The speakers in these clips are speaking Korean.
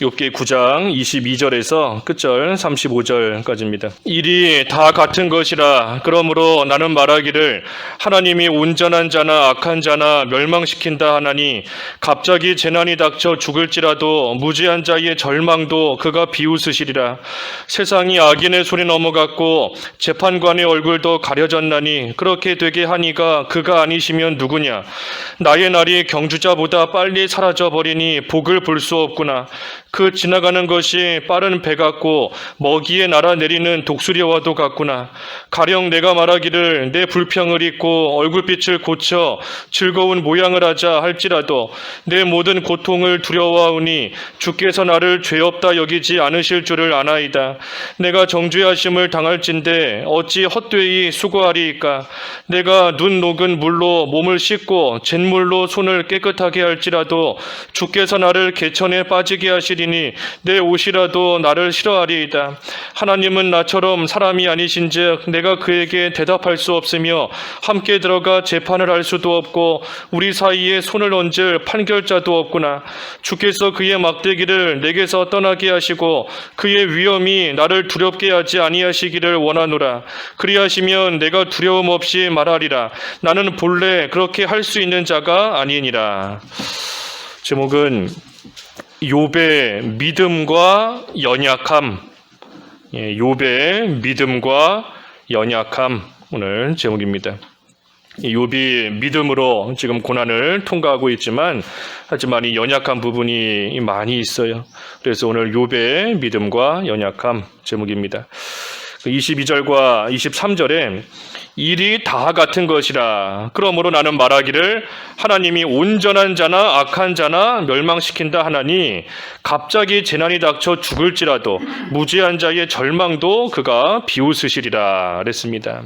욥기 9장 22절에서 끝절 35절까지입니다. 일이 다 같은 것이라 그러므로 나는 말하기를 하나님이 온전한 자나 악한 자나 멸망시킨다 하나니 갑자기 재난이 닥쳐 죽을지라도 무지한 자의 절망도 그가 비웃으시리라. 세상이 악인의 손에 넘어갔고 재판관의 얼굴도 가려졌나니 그렇게 되게 하니가 그가 아니시면 누구냐. 나의 날이 경주자보다 빨리 사라져버리니 복을 볼 수 없구나. 그 지나가는 것이 빠른 배 같고 먹이에 날아내리는 독수리와도 같구나. 가령 내가 말하기를 내 불평을 잊고 얼굴빛을 고쳐 즐거운 모양을 하자 할지라도 내 모든 고통을 두려워하오니 주께서 나를 죄 없다 여기지 않으실 줄을 아나이다. 내가 정죄하심을 당할진대 어찌 헛되이 수고하리이까. 내가 눈 녹은 물로 몸을 씻고 잿물로 손을 깨끗하게 할지라도 주께서 나를 개천에 빠지게 하시리니 내 옷이라도 나를 싫어하리이다. 하나님은 나처럼 사람이 아니신즉 내가 그에게 대답할 수 없으며 함께 들어가 재판을 할 수도 없고 우리 사이에 손을 얹을 판결자도 없구나. 주께서 그의 막대기를 내게서 떠나게 하시고 그의 위엄이 나를 두렵게 하지 아니하시기를 원하노라. 그리하시면 내가 두려움 없이 말하리라. 나는 본래 그렇게 할 수 있는 자가 아니니라. 제목은 욥의 믿음과 연약함. 욥의 믿음과 연약함 오늘 제목입니다. 욥이 믿음으로 지금 고난을 통과하고 있지만 하지만 이 연약한 부분이 많이 있어요. 그래서 오늘 욥의 믿음과 연약함 제목입니다. 22절과 23절에 일이 다 같은 것이라 그러므로 나는 말하기를 하나님이 온전한 자나 악한 자나 멸망시킨다 하나니 갑자기 재난이 닥쳐 죽을지라도 무지한 자의 절망도 그가 비웃으시리라 그랬습니다.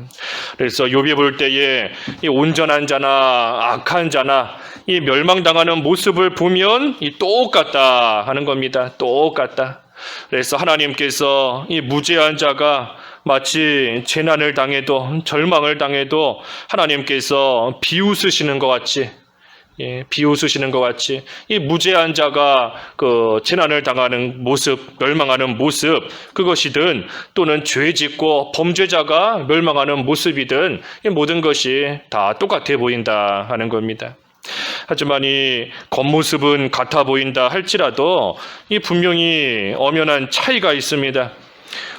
그래서 욥이 볼 때에 이 온전한 자나 악한 자나 이 멸망당하는 모습을 보면 이 똑같다 하는 겁니다. 똑같다. 그래서 하나님께서 이 무죄한 자가 마치 재난을 당해도 절망을 당해도 하나님께서 비웃으시는 것 같이 비웃으시는 것 같이 이 무죄한 자가 그 재난을 당하는 모습, 멸망하는 모습 그것이든 또는 죄 짓고 범죄자가 멸망하는 모습이든 이 모든 것이 다 똑같아 보인다 하는 겁니다. 하지만 이 겉모습은 같아 보인다 할지라도 이 분명히 엄연한 차이가 있습니다.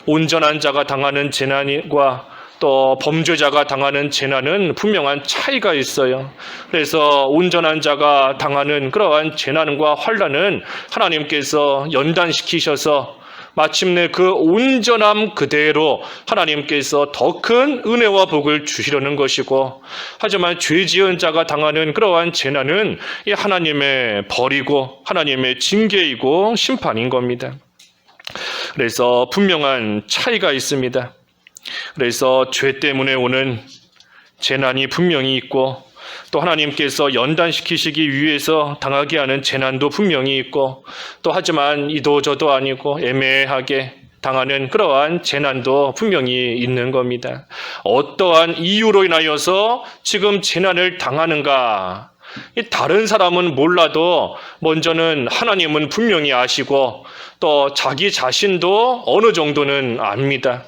온전한 자가 당하는 재난과 또 범죄자가 당하는 재난은 분명한 차이가 있어요. 그래서 온전한 자가 당하는 그러한 재난과 환난은 하나님께서 연단시키셔서 마침내 그 온전함 그대로 하나님께서 더 큰 은혜와 복을 주시려는 것이고 하지만 죄 지은 자가 당하는 그러한 재난은 이 하나님의 벌이고 하나님의 징계이고 심판인 겁니다. 그래서 분명한 차이가 있습니다. 그래서 죄 때문에 오는 재난이 분명히 있고 또 하나님께서 연단시키시기 위해서 당하게 하는 재난도 분명히 있고 또 하지만 이도저도 아니고 애매하게 당하는 그러한 재난도 분명히 있는 겁니다. 어떠한 이유로 인하여서 지금 재난을 당하는가? 다른 사람은 몰라도 먼저는 하나님은 분명히 아시고 또 자기 자신도 어느 정도는 압니다.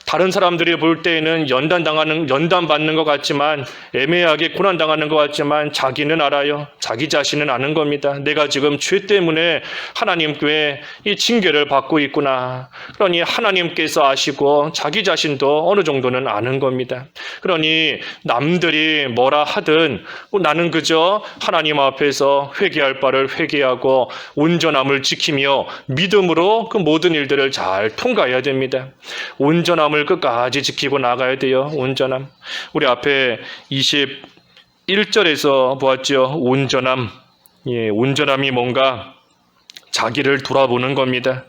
다른 사람들이 볼 때에는 연단받는 것 같지만 애매하게 고난당하는 것 같지만 자기는 알아요. 자기 자신은 아는 겁니다. 내가 지금 죄 때문에 하나님께 이 징계를 받고 있구나. 그러니 하나님께서 아시고 자기 자신도 어느 정도는 아는 겁니다. 그러니 남들이 뭐라 하든 나는 그저 하나님 앞에서 회개할 바를 회개하고 온전함을 지키며 믿음으로 그 모든 일들을 잘 통과해야 됩니다. 온전함을 끝까지 지키고 나가야 돼요. 온전함. 우리 앞에 21절에서 보았죠. 온전함. 온전함이 뭔가 자기를 돌아보는 겁니다.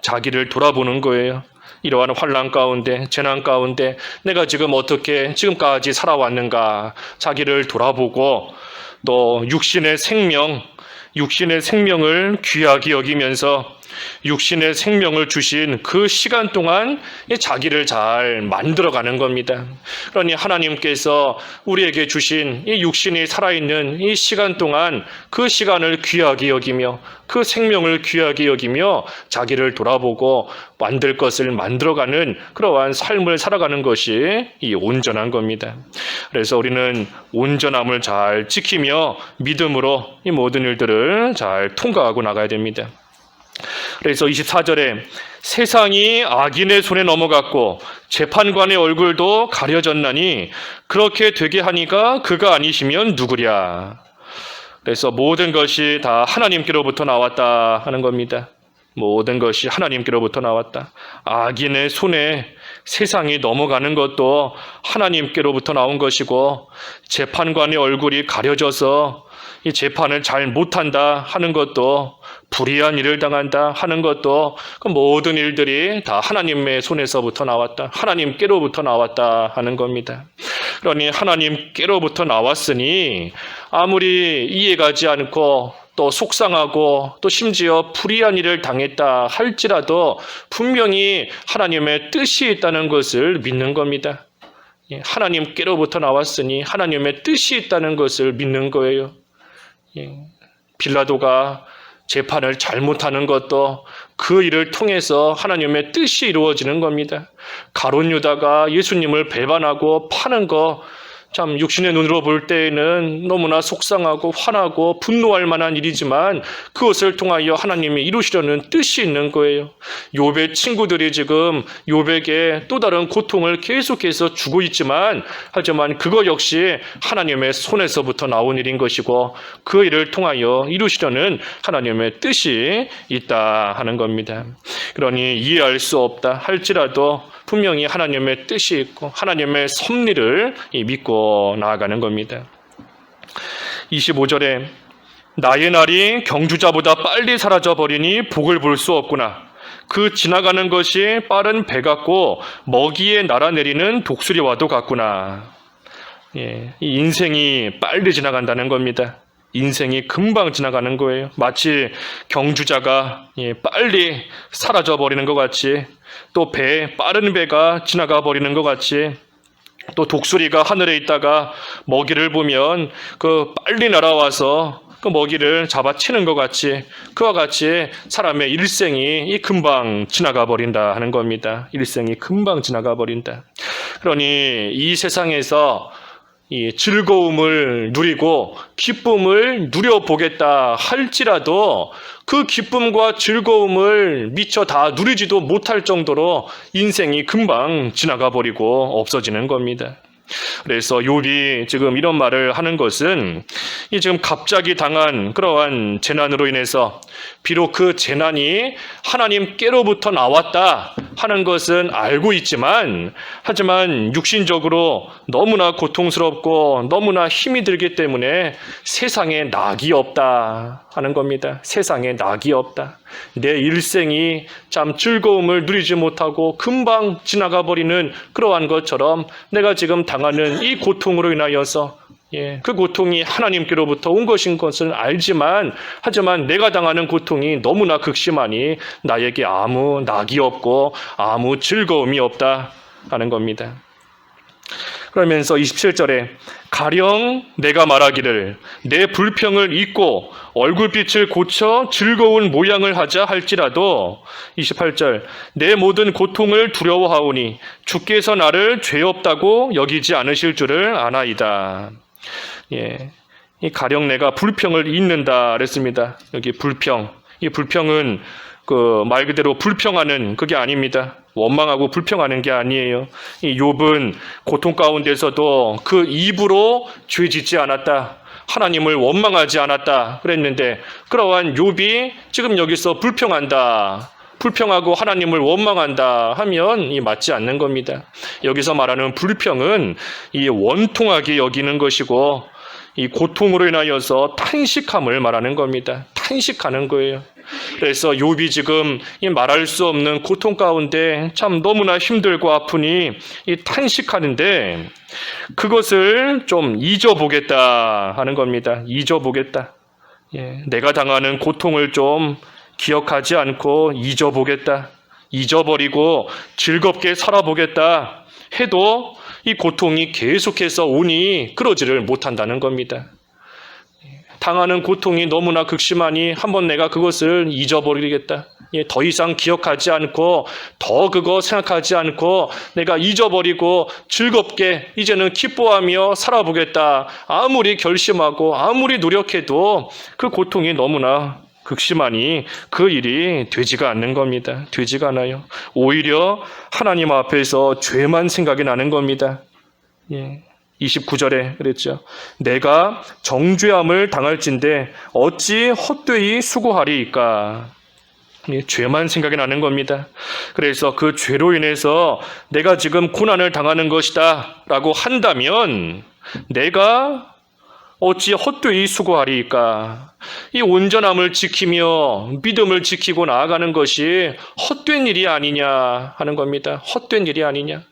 자기를 돌아보는 거예요. 이러한 환난 가운데, 재난 가운데 내가 지금 어떻게 지금까지 살아왔는가 자기를 돌아보고 또 육신의 생명을 귀하게 여기면서 육신의 생명을 주신 그 시간 동안 자기를 잘 만들어가는 겁니다. 그러니 하나님께서 우리에게 주신 이 육신이 살아있는 이 시간 동안 그 시간을 귀하게 여기며 그 생명을 귀하게 여기며 자기를 돌아보고 만들 것을 만들어가는 그러한 삶을 살아가는 것이 이 온전한 겁니다. 그래서 우리는 온전함을 잘 지키며 믿음으로 이 모든 일들을 잘 통과하고 나가야 됩니다. 그래서 24절에 세상이 악인의 손에 넘어갔고 재판관의 얼굴도 가려졌나니 그렇게 되게 하니까 그가 아니시면 누구랴. 그래서 모든 것이 다 하나님께로부터 나왔다 하는 겁니다. 모든 것이 하나님께로부터 나왔다. 악인의 손에 세상이 넘어가는 것도 하나님께로부터 나온 것이고 재판관의 얼굴이 가려져서 이 재판을 잘 못한다 하는 것도 불의한 일을 당한다 하는 것도 그 모든 일들이 다 하나님의 손에서부터 나왔다. 하나님께로부터 나왔다 하는 겁니다. 그러니 하나님께로부터 나왔으니 아무리 이해가지 않고 또 속상하고 또 심지어 불의한 일을 당했다 할지라도 분명히 하나님의 뜻이 있다는 것을 믿는 겁니다. 하나님께로부터 나왔으니 하나님의 뜻이 있다는 것을 믿는 거예요. 빌라도가 재판을 잘못하는 것도 그 일을 통해서 하나님의 뜻이 이루어지는 겁니다. 가룟 유다가 예수님을 배반하고 파는 거 참 육신의 눈으로 볼 때에는 너무나 속상하고 화나고 분노할 만한 일이지만 그것을 통하여 하나님이 이루시려는 뜻이 있는 거예요. 욥의 친구들이 지금 욥에게 또 다른 고통을 계속해서 주고 있지만 하지만 그거 역시 하나님의 손에서부터 나온 일인 것이고 그 일을 통하여 이루시려는 하나님의 뜻이 있다 하는 겁니다. 그러니 이해할 수 없다 할지라도 분명히 하나님의 뜻이 있고 하나님의 섭리를 믿고 나아가는 겁니다. 25절에 나의 날이 경주자보다 빨리 사라져버리니 복을 볼 수 없구나. 그 지나가는 것이 빠른 배 같고 먹이에 날아내리는 독수리와도 같구나. 이 인생이 빨리 지나간다는 겁니다. 인생이 금방 지나가는 거예요. 마치 경주자가 빨리 사라져버리는 것 같이 또 빠른 배가 지나가 버리는 것 같이 또 독수리가 하늘에 있다가 먹이를 보면 그 빨리 날아와서 그 먹이를 잡아치는 것 같이 그와 같이 사람의 일생이 금방 지나가 버린다 하는 겁니다. 일생이 금방 지나가 버린다. 그러니 이 세상에서 이 즐거움을 누리고 기쁨을 누려보겠다 할지라도 그 기쁨과 즐거움을 미처 다 누리지도 못할 정도로 인생이 금방 지나가 버리고 없어지는 겁니다. 그래서 욥이 지금 이런 말을 하는 것은 이 지금 갑자기 당한 그러한 재난으로 인해서 비록 그 재난이 하나님께로부터 나왔다 하는 것은 알고 있지만 하지만 육신적으로 너무나 고통스럽고 너무나 힘이 들기 때문에 세상에 낙이 없다 하는 겁니다. 세상에 낙이 없다. 내 일생이 참 즐거움을 누리지 못하고 금방 지나가 버리는 그러한 것처럼 내가 지금 당하는 이 고통으로 인하여서 그 고통이 하나님께로부터 온 것인 것을 알지만 하지만 내가 당하는 고통이 너무나 극심하니 나에게 아무 낙이 없고 아무 즐거움이 없다 하는 겁니다. 그러면서 27절에 가령 내가 말하기를 내 불평을 잊고 얼굴빛을 고쳐 즐거운 모양을 하자 할지라도 28절 내 모든 고통을 두려워하오니 주께서 나를 죄 없다고 여기지 않으실 줄을 아나이다. 이 가령 내가 불평을 잊는다 그랬습니다. 여기 불평, 이 불평은 그 말 그대로 불평하는 그게 아닙니다. 원망하고 불평하는 게 아니에요. 이 욥은 고통 가운데서도 그 입으로 죄 짓지 않았다. 하나님을 원망하지 않았다 그랬는데 그러한 욥이 지금 여기서 불평한다. 불평하고 하나님을 원망한다 하면 이 맞지 않는 겁니다. 여기서 말하는 불평은 이 원통하게 여기는 것이고 이 고통으로 인하여서 탄식함을 말하는 겁니다. 탄식하는 거예요. 그래서 욥이 지금 이 말할 수 없는 고통 가운데 참 너무나 힘들고 아프니 이 탄식하는데 그것을 좀 잊어보겠다 하는 겁니다. 잊어보겠다. 내가 당하는 고통을 좀 기억하지 않고 잊어보겠다, 잊어버리고 즐겁게 살아보겠다 해도 이 고통이 계속해서 오니 그러지를 못한다는 겁니다. 당하는 고통이 너무나 극심하니 한번 내가 그것을 잊어버리겠다. 더 이상 기억하지 않고 더 그거 생각하지 않고 내가 잊어버리고 즐겁게 이제는 기뻐하며 살아보겠다. 아무리 결심하고 아무리 노력해도 그 고통이 너무나 극심하니 그 일이 되지가 않는 겁니다. 되지가 않아요. 오히려 하나님 앞에서 죄만 생각이 나는 겁니다. 29절에 그랬죠. 내가 정죄함을 당할진대 어찌 헛되이 수고하리이까. 죄만 생각이 나는 겁니다. 그래서 그 죄로 인해서 내가 지금 고난을 당하는 것이다 라고 한다면 내가 어찌 헛되이 수고하리이까. 이 온전함을 지키며 믿음을 지키고 나아가는 것이 헛된 일이 아니냐 하는 겁니다. 헛된 일이 아니냐.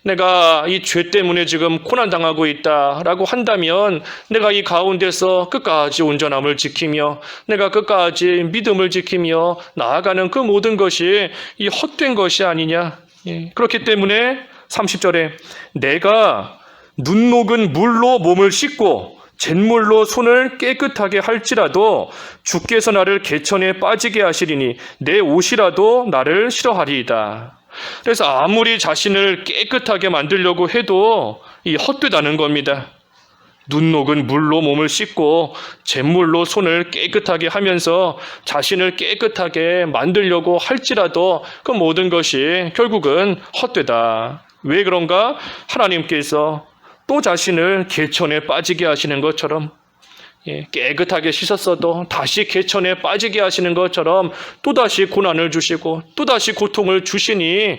내가 이 죄 때문에 지금 고난당하고 있다라고 한다면 내가 이 가운데서 끝까지 온전함을 지키며 내가 끝까지 믿음을 지키며 나아가는 그 모든 것이 이 헛된 것이 아니냐. 그렇기 때문에 30절에 내가 눈 녹은 물로 몸을 씻고 잿물로 손을 깨끗하게 할지라도 주께서 나를 개천에 빠지게 하시리니 내 옷이라도 나를 싫어하리이다. 그래서 아무리 자신을 깨끗하게 만들려고 해도 이 헛되다는 겁니다. 눈 녹은 물로 몸을 씻고 잿물로 손을 깨끗하게 하면서 자신을 깨끗하게 만들려고 할지라도 그 모든 것이 결국은 헛되다. 왜 그런가? 하나님께서 또 자신을 개천에 빠지게 하시는 것처럼 깨끗하게 씻었어도 다시 개천에 빠지게 하시는 것처럼 또다시 고난을 주시고 또다시 고통을 주시니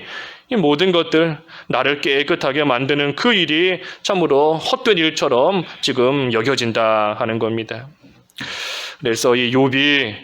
이 모든 것들 나를 깨끗하게 만드는 그 일이 참으로 헛된 일처럼 지금 여겨진다 하는 겁니다. 그래서 이 욥이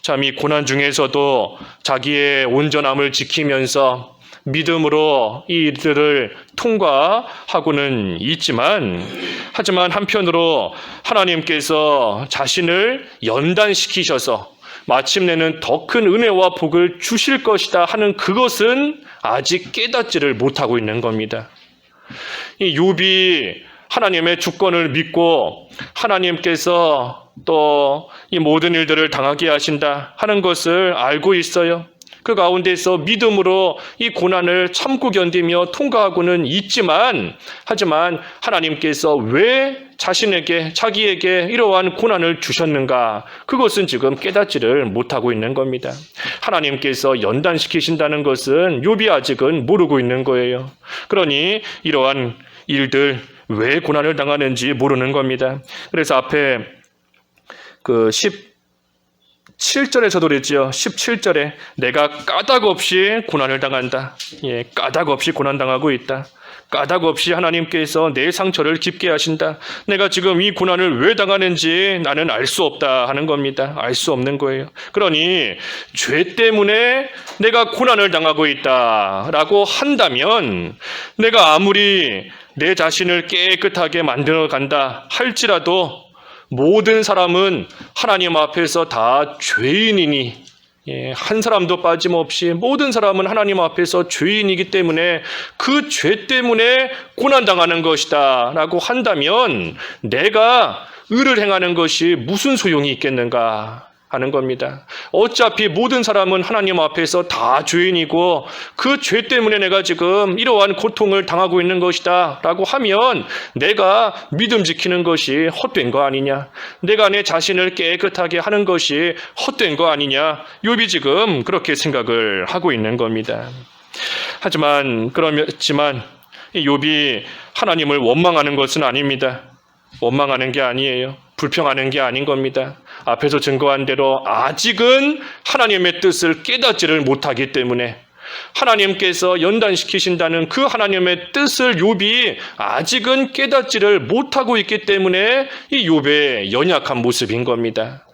참 이 고난 중에서도 자기의 온전함을 지키면서 믿음으로 이 일들을 통과하고는 있지만 하지만 한편으로 하나님께서 자신을 연단시키셔서 마침내는 더 큰 은혜와 복을 주실 것이다 하는 그것은 아직 깨닫지를 못하고 있는 겁니다. 이 욥이 하나님의 주권을 믿고 하나님께서 또 이 모든 일들을 당하게 하신다 하는 것을 알고 있어요. 그 가운데서 믿음으로 이 고난을 참고 견디며 통과하고는 있지만 하지만 하나님께서 왜 자기에게 이러한 고난을 주셨는가? 그것은 지금 깨닫지를 못하고 있는 겁니다. 하나님께서 연단시키신다는 것은 욥이 아직은 모르고 있는 거예요. 그러니 이러한 일들 왜 고난을 당하는지 모르는 겁니다. 그래서 앞에 그 17절에서도 그랬죠. 17절에 내가 까닭 없이 고난을 당한다. 까닭 없이 고난당하고 있다. 까닭 없이 하나님께서 내 상처를 깊게 하신다. 내가 지금 이 고난을 왜 당하는지 나는 알 수 없다 하는 겁니다. 알 수 없는 거예요. 그러니 죄 때문에 내가 고난을 당하고 있다라고 한다면 내가 아무리 내 자신을 깨끗하게 만들어 간다 할지라도 모든 사람은 하나님 앞에서 다 죄인이니 한 사람도 빠짐없이 모든 사람은 하나님 앞에서 죄인이기 때문에 그 죄 때문에 고난당하는 것이다 라고 한다면 내가 의를 행하는 것이 무슨 소용이 있겠는가 하는 겁니다. 어차피 모든 사람은 하나님 앞에서 다 죄인이고 그 죄 때문에 내가 지금 이러한 고통을 당하고 있는 것이다 라고 하면 내가 믿음 지키는 것이 헛된 거 아니냐, 내가 내 자신을 깨끗하게 하는 것이 헛된 거 아니냐, 욥이 지금 그렇게 생각을 하고 있는 겁니다. 하지만 그렇지만 욥이 하나님을 원망하는 것은 아닙니다. 원망하는 게 아니에요. 불평하는 게 아닌 겁니다. 앞에서 증거한 대로 아직은 하나님의 뜻을 깨닫지를 못하기 때문에 하나님께서 연단시키신다는 그 하나님의 뜻을 욥이 아직은 깨닫지를 못하고 있기 때문에 이 욥의 연약한 모습인 겁니다.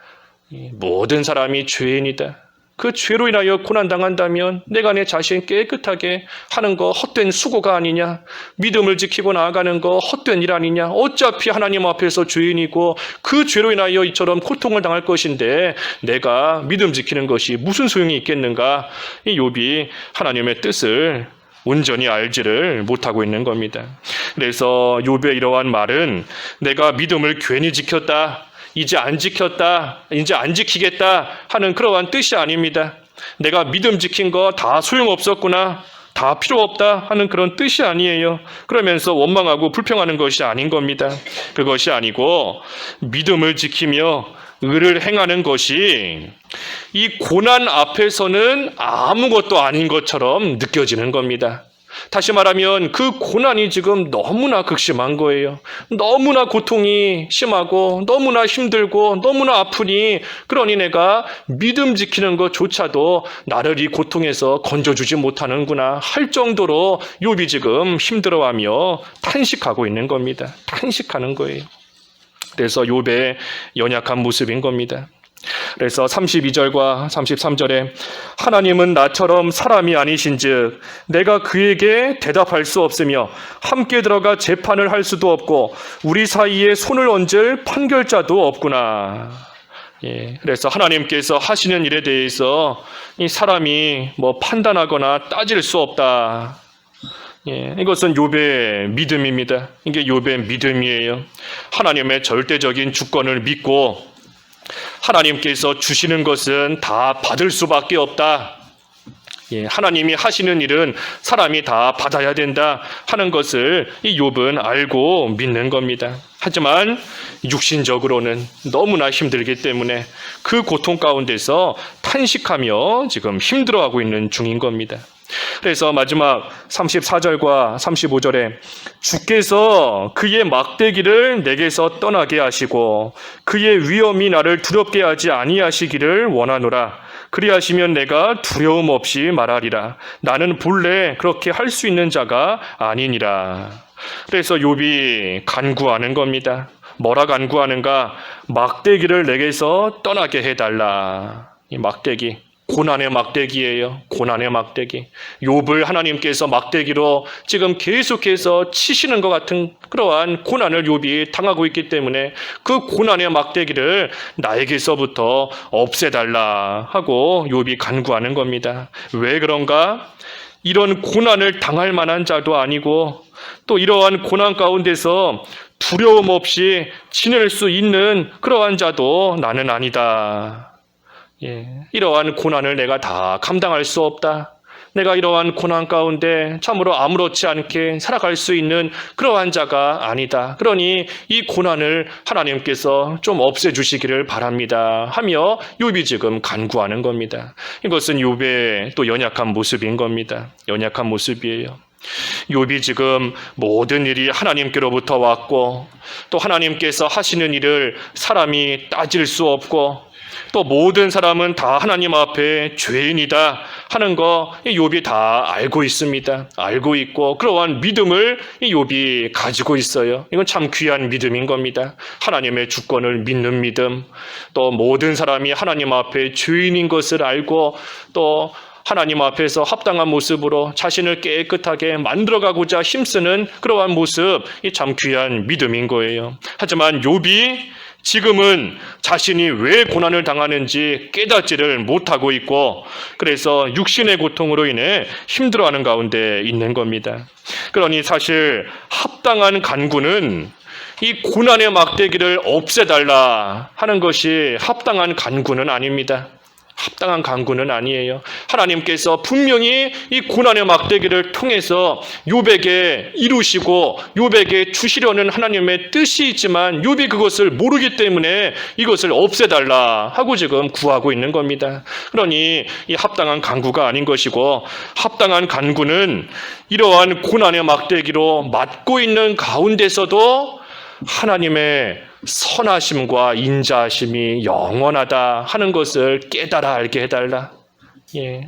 모든 사람이 죄인이다. 그 죄로 인하여 고난당한다면 내가 내 자신 깨끗하게 하는 거 헛된 수고가 아니냐? 믿음을 지키고 나아가는 거 헛된 일 아니냐? 어차피 하나님 앞에서 죄인이고 그 죄로 인하여 이처럼 고통을 당할 것인데 내가 믿음 지키는 것이 무슨 소용이 있겠는가? 이 욥이 하나님의 뜻을 온전히 알지를 못하고 있는 겁니다. 그래서 욥의 이러한 말은 내가 믿음을 괜히 지켰다, 이제 안 지켰다, 이제 안 지키겠다 하는 그러한 뜻이 아닙니다. 내가 믿음 지킨 거 다 소용없었구나, 다 필요 없다 하는 그런 뜻이 아니에요. 그러면서 원망하고 불평하는 것이 아닌 겁니다. 그것이 아니고 믿음을 지키며 의를 행하는 것이 이 고난 앞에서는 아무것도 아닌 것처럼 느껴지는 겁니다. 다시 말하면 그 고난이 지금 너무나 극심한 거예요. 너무나 고통이 심하고 너무나 힘들고 너무나 아프니 그러니 내가 믿음 지키는 것조차도 나를 이 고통에서 건져주지 못하는구나 할 정도로 욥이 지금 힘들어하며 탄식하고 있는 겁니다. 탄식하는 거예요. 그래서 욥의 연약한 모습인 겁니다. 그래서 32절과 33절에 하나님은 나처럼 사람이 아니신즉 내가 그에게 대답할 수 없으며 함께 들어가 재판을 할 수도 없고 우리 사이에 손을 얹을 판결자도 없구나. 그래서 하나님께서 하시는 일에 대해서 이 사람이 판단하거나 따질 수 없다. 이것은 욥의 믿음입니다. 이게 욥의 믿음이에요. 하나님의 절대적인 주권을 믿고 하나님께서 주시는 것은 다 받을 수밖에 없다. 하나님이 하시는 일은 사람이 다 받아야 된다 하는 것을 이 욥은 알고 믿는 겁니다. 하지만 육신적으로는 너무나 힘들기 때문에 그 고통 가운데서 탄식하며 지금 힘들어하고 있는 중인 겁니다. 그래서 마지막 34절과 35절에 주께서 그의 막대기를 내게서 떠나게 하시고 그의 위엄이 나를 두렵게 하지 아니하시기를 원하노라. 그리하시면 내가 두려움 없이 말하리라. 나는 본래 그렇게 할 수 있는 자가 아니니라. 그래서 욥이 간구하는 겁니다. 뭐라 간구하는가? 막대기를 내게서 떠나게 해달라. 이 막대기, 고난의 막대기예요. 고난의 막대기. 욥을 하나님께서 막대기로 지금 계속해서 치시는 것 같은 그러한 고난을 욥이 당하고 있기 때문에 그 고난의 막대기를 나에게서부터 없애달라 하고 욥이 간구하는 겁니다. 왜 그런가? 이런 고난을 당할 만한 자도 아니고 또 이러한 고난 가운데서 두려움 없이 지낼 수 있는 그러한 자도 나는 아니다. 이러한 고난을 내가 다 감당할 수 없다. 내가 이러한 고난 가운데 참으로 아무렇지 않게 살아갈 수 있는 그러한 자가 아니다. 그러니 이 고난을 하나님께서 좀 없애주시기를 바랍니다 하며 욥이 지금 간구하는 겁니다. 이것은 욥의 또 연약한 모습인 겁니다. 연약한 모습이에요. 욥이 지금 모든 일이 하나님께로부터 왔고 또 하나님께서 하시는 일을 사람이 따질 수 없고 또 모든 사람은 다 하나님 앞에 죄인이다 하는 거 욥이 다 알고 있습니다. 알고 있고 그러한 믿음을 욥이 가지고 있어요. 이건 참 귀한 믿음인 겁니다. 하나님의 주권을 믿는 믿음, 또 모든 사람이 하나님 앞에 죄인인 것을 알고 또 하나님 앞에서 합당한 모습으로 자신을 깨끗하게 만들어가고자 힘쓰는 그러한 모습, 이 참 귀한 믿음인 거예요. 하지만 욥이 지금은 자신이 왜 고난을 당하는지 깨닫지를 못하고 있고 그래서 육신의 고통으로 인해 힘들어하는 가운데 있는 겁니다. 그러니 사실 합당한 간구는 이 고난의 막대기를 없애달라 하는 것이 합당한 간구는 아닙니다. 합당한 간구는 아니에요. 하나님께서 분명히 이 고난의 막대기를 통해서 욥에게 이루시고 욥에게 주시려는 하나님의 뜻이 있지만 욥이 그것을 모르기 때문에 이것을 없애달라 하고 지금 구하고 있는 겁니다. 그러니 이 합당한 간구가 아닌 것이고 합당한 간구는 이러한 고난의 막대기로 맞고 있는 가운데서도 하나님의 선하심과 인자하심이 영원하다 하는 것을 깨달아 알게 해달라.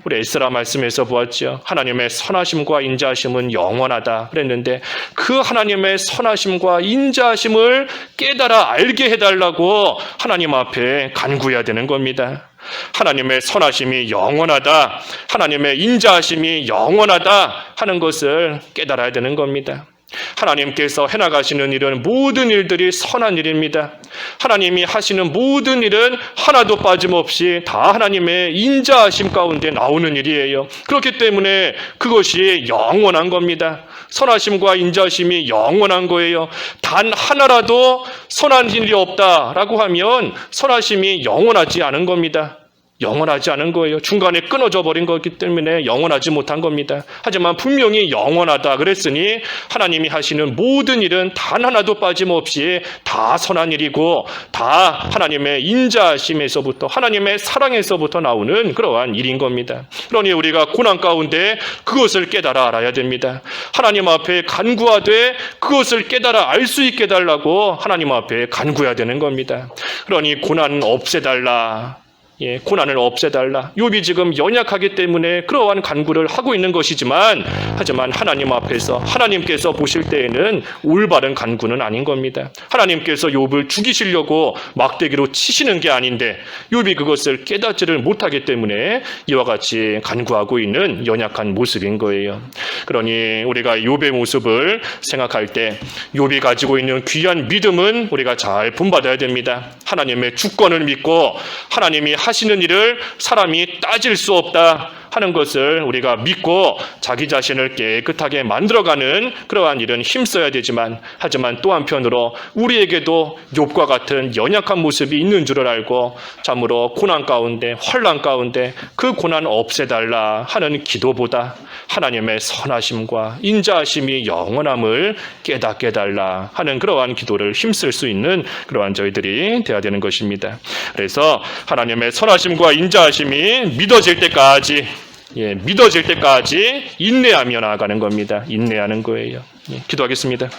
우리 에스라 말씀에서 보았죠. 하나님의 선하심과 인자하심은 영원하다 그랬는데 그 하나님의 선하심과 인자하심을 깨달아 알게 해달라고 하나님 앞에 간구해야 되는 겁니다. 하나님의 선하심이 영원하다, 하나님의 인자하심이 영원하다 하는 것을 깨달아야 되는 겁니다. 하나님께서 해나가시는 일은 모든 일들이 선한 일입니다. 하나님이 하시는 모든 일은 하나도 빠짐없이 다 하나님의 인자하심 가운데 나오는 일이에요. 그렇기 때문에 그것이 영원한 겁니다. 선하심과 인자하심이 영원한 거예요. 단 하나라도 선한 일이 없다라고 하면 선하심이 영원하지 않은 겁니다. 영원하지 않은 거예요. 중간에 끊어져 버린 거기 때문에 영원하지 못한 겁니다. 하지만 분명히 영원하다 그랬으니 하나님이 하시는 모든 일은 단 하나도 빠짐없이 다 선한 일이고 다 하나님의 인자하심에서부터 하나님의 사랑에서부터 나오는 그러한 일인 겁니다. 그러니 우리가 고난 가운데 그것을 깨달아 알아야 됩니다. 하나님 앞에 간구하되 그것을 깨달아 알 수 있게 달라고 하나님 앞에 간구해야 되는 겁니다. 그러니 고난 없애달라. 고난을 없애달라. 욥이 지금 연약하기 때문에 그러한 간구를 하고 있는 것이지만 하지만 하나님 앞에서 하나님께서 보실 때에는 올바른 간구는 아닌 겁니다. 하나님께서 욥을 죽이시려고 막대기로 치시는 게 아닌데 욥이 그것을 깨닫지를 못하기 때문에 이와 같이 간구하고 있는 연약한 모습인 거예요. 그러니 우리가 욥의 모습을 생각할 때 욥이 가지고 있는 귀한 믿음은 우리가 잘 본받아야 됩니다. 하나님의 주권을 믿고 하나님이 하시는 일을 사람이 따질 수 없다 하는 것을 우리가 믿고 자기 자신을 깨끗하게 만들어가는 그러한 일은 힘써야 되지만 하지만 또 한편으로 우리에게도 욥과 같은 연약한 모습이 있는 줄을 알고 참으로 고난 가운데 환난 가운데 그 고난 없애달라 하는 기도보다 하나님의 선하심과 인자하심이 영원함을 깨닫게 달라 하는 그러한 기도를 힘쓸 수 있는 그러한 저희들이 되어야 되는 것입니다. 그래서 하나님의 선하심과 인자하심이 믿어질 때까지 인내하며 나아가는 겁니다. 인내하는 거예요. 기도하겠습니다.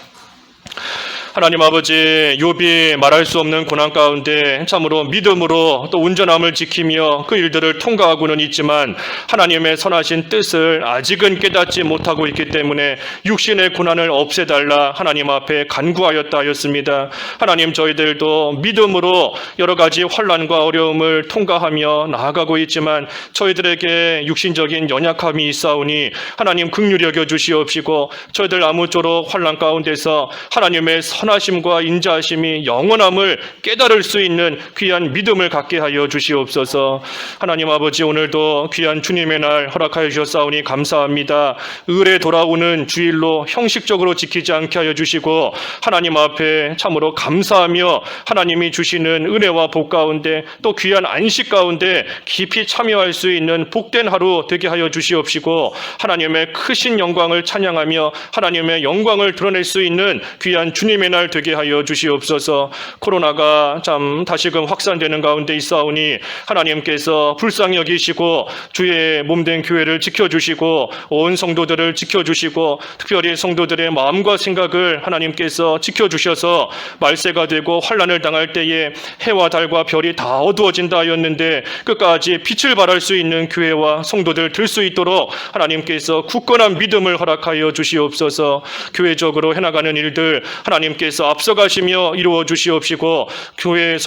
하나님 아버지, 욥이 말할 수 없는 고난 가운데 참으로 믿음으로 또 온전함을 지키며 그 일들을 통과하고는 있지만 하나님의 선하신 뜻을 아직은 깨닫지 못하고 있기 때문에 육신의 고난을 없애달라 하나님 앞에 간구하였다 하였습니다. 하나님, 저희들도 믿음으로 여러 가지 환난과 어려움을 통과하며 나아가고 있지만 저희들에게 육신적인 연약함이 있사오니 하나님 긍휼히 여겨 주시옵시고 저희들 아무쪼록 환난 가운데서 하나님의 선하심과 인자하심이 영원함을 깨달을 수 있는 귀한 믿음을 갖게 하여 주시옵소서. 하나님 아버지, 오늘도 귀한 주님의 날 허락하여 주셨사오니 감사합니다. 을에 돌아오는 주일로 형식적으로 지키지 않게 하여 주시고 하나님 앞에 참으로 감사하며 하나님이 주시는 은혜와 복 가운데 또 귀한 안식 가운데 깊이 참여할 수 있는 복된 하루 되게 하여 주시옵시고 하나님의 크신 영광을 찬양하며 하나님의 영광을 드러낼 수 있는 귀한 주님의 날 되게 하여 주시옵소서. 코로나가 참 다시금 확산되는 가운데 있사오니 하나님께서 불쌍히 여기시고 주의 몸된 교회를 지켜주시고 온 성도들을 지켜주시고 특별히 성도들의 마음과 생각을 하나님께서 지켜주셔서 말세가 되고 환난을 당할 때에 해와 달과 별이 다 어두워진다 하였는데 끝까지 빛을 발할 수 있는 교회와 성도들 들 수 있도록 하나님께서 굳건한 믿음을 허락하여 주시옵소서. 교회적으로 해나가는 일들 하나님께서 앞서가시며 이루어 주시옵시고 교회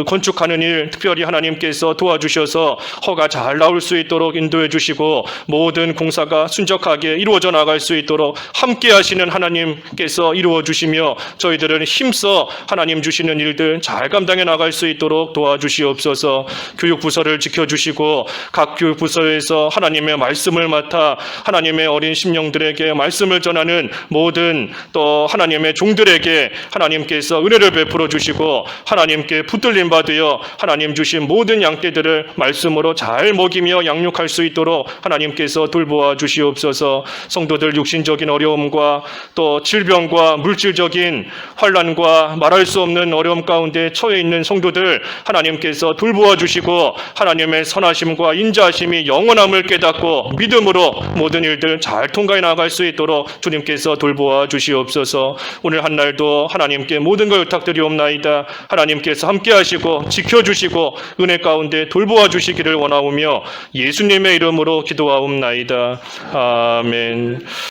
건축하는 일 특별히 하나님께서 도와주셔서 허가 잘 나올 수 있도록 인도해 주시고 모든 공사가 순적하게 이루어져 나갈 수 있도록 함께 하시는 하나님께서 이루어 주시며 저희들은 힘써 하나님 주시는 일들 잘 감당해 나갈 수 있도록 도와주시옵소서. 교육부서를 지켜주시고 각 교육부서에서 하나님의 말씀을 맡아 하나님의 어린 심령들에게 말씀을 전하는 모든 또 하나님의 종들에게 하나님께서 은혜를 베풀어 주시고 하나님께 붙들림 받으여 하나님 주신 모든 양떼들을 말씀으로 잘 먹이며 양육할 수 있도록 하나님께서 돌보아 주시옵소서. 성도들 육신적인 어려움과 또 질병과 물질적인 환난과 말할 수 없는 어려움 가운데 처해 있는 성도들 하나님께서 돌보아 주시고 하나님의 선하심과 인자하심이 영원함을 깨닫고 믿음으로 모든 일들 잘 통과해 나갈 수 있도록 주님께서 돌보아 주시옵소서. 오늘 한 날도 하나님께 모든 걸 부탁드리옵나이다. 하나님께서 함께 하시고 지켜주시고 은혜 가운데 돌보아 주시기를 원하오며 예수님의 이름으로 기도하옵나이다. 아멘.